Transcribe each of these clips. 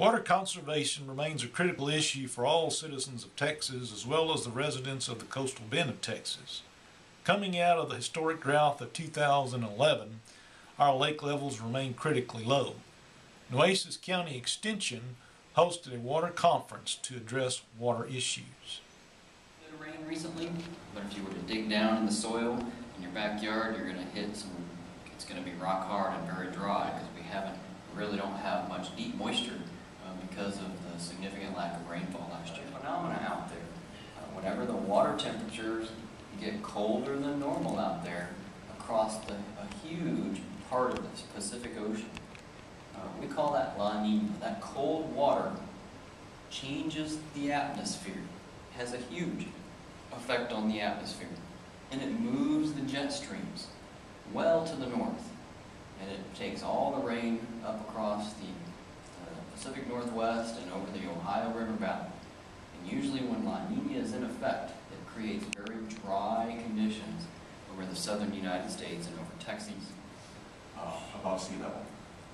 Water conservation remains a critical issue for all citizens of Texas as well as the residents of the coastal bend of Texas. Coming out of the historic drought of 2011, our lake levels remain critically low. Nueces County Extension hosted a water conference to address water issues. It rained recently, but if you were to dig down in the soil in your backyard, you're going to hit some, it's going to be rock hard and very dry because we really don't have much deep moisture because of the significant lack of rainfall last year. Phenomena out there. Whenever the water temperatures get colder than normal out there across a huge part of the Pacific Ocean, we call that La Nina. That cold water changes the atmosphere, has a huge effect on the atmosphere, and it moves the jet streams well to the north, and it takes all the rain up across the Pacific Northwest and over the Ohio River Valley. And usually when La Nina is in effect, it creates very dry conditions over the southern United States and over Texas. Above sea level.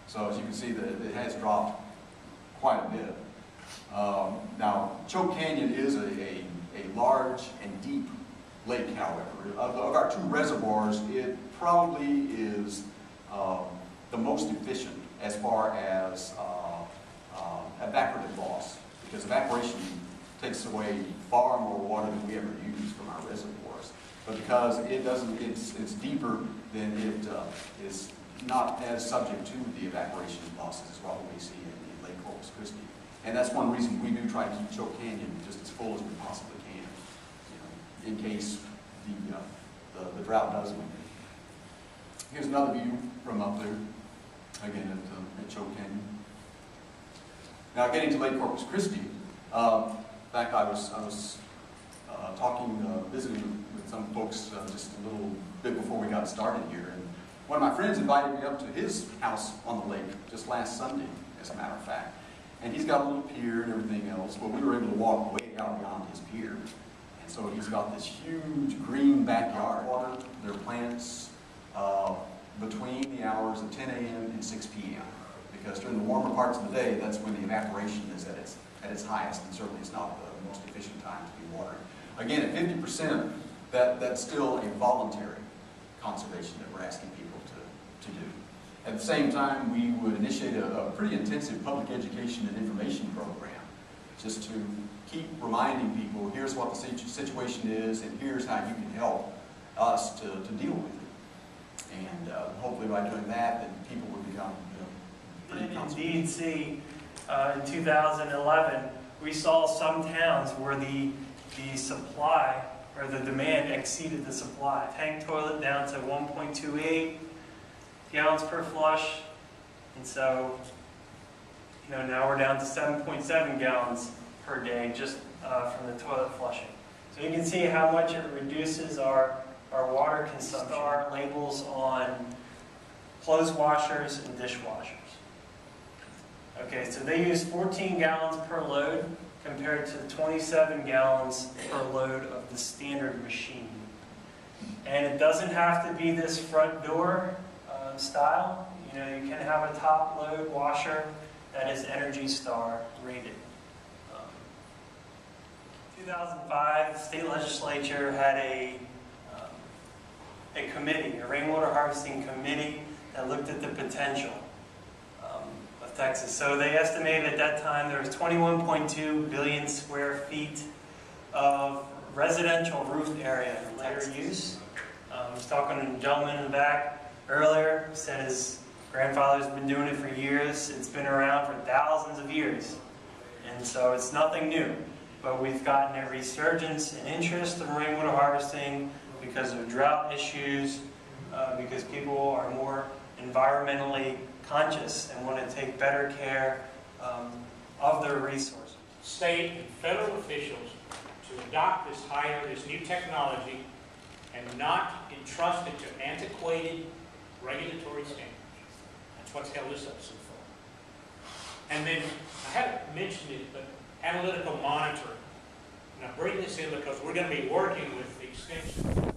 So as you can see, it has dropped quite a bit. Now, Choke Canyon is a large and deep lake, however. Of our two reservoirs, it probably is the most efficient as far as evaporative loss, because evaporation takes away far more water than we ever use from our reservoirs. But because it's deeper, then it is not as subject to the evaporation losses as what we see in Lake Corpus Christi. And that's one reason we do try to keep Choke Canyon just as full as we possibly can, in case the drought does win. Here's another view from up there, again at Choke Canyon. Now getting to Lake Corpus Christi, in fact I was visiting with some folks just a little bit before we got started here, and one of my friends invited me up to his house on the lake just last Sunday, as a matter of fact. And he's got a little pier and everything else, but we were able to walk way out beyond his pier. And so he's got this huge green backyard. Water their plants between the hours of 10 a.m. and 6 p.m. Because during the warmer parts of the day, that's when the evaporation is at its highest, and certainly it's not the most efficient time to be watering. Again, at 50%, that's still a voluntary conservation that we're asking people to do. At the same time, we would initiate a pretty intensive public education and information program just to keep reminding people, here's what the situation is, and here's how you can help us to deal with it. And hopefully by doing that, then people would become pretty conservative. Indeed, see, in 2011, we saw some towns where the supply or the demand exceeded the supply. Tank toilet down to 1.28 gallons per flush, and so now we're down to 7.7 gallons per day just from the toilet flushing. So you can see how much it reduces our water consumption. Our labels on clothes washers and dishwashers. Okay, so they use 14 gallons per load compared to 27 gallons per load of the standard machine. And it doesn't have to be this front door style. You can have a top load washer that is Energy Star rated. 2005, the state legislature had a committee, a rainwater harvesting committee that looked at the potential of Texas. So they estimated at that time there was 21.2 billion square feet of residential roof area in later use. I was talking to a gentleman in the back earlier, said his grandfather's been doing it for years. It's been around for thousands of years. And so it's nothing new. But we've gotten a resurgence in interest in rainwater harvesting because of drought issues, because people are more environmentally conscious and want to take better care of their resources. State and federal officials to adopt this new technology and not entrust it to antiquated regulatory standards. That's what's held us up so far. And then, I haven't mentioned it, but analytical monitoring. And I bring this in because we're going to be working with the extension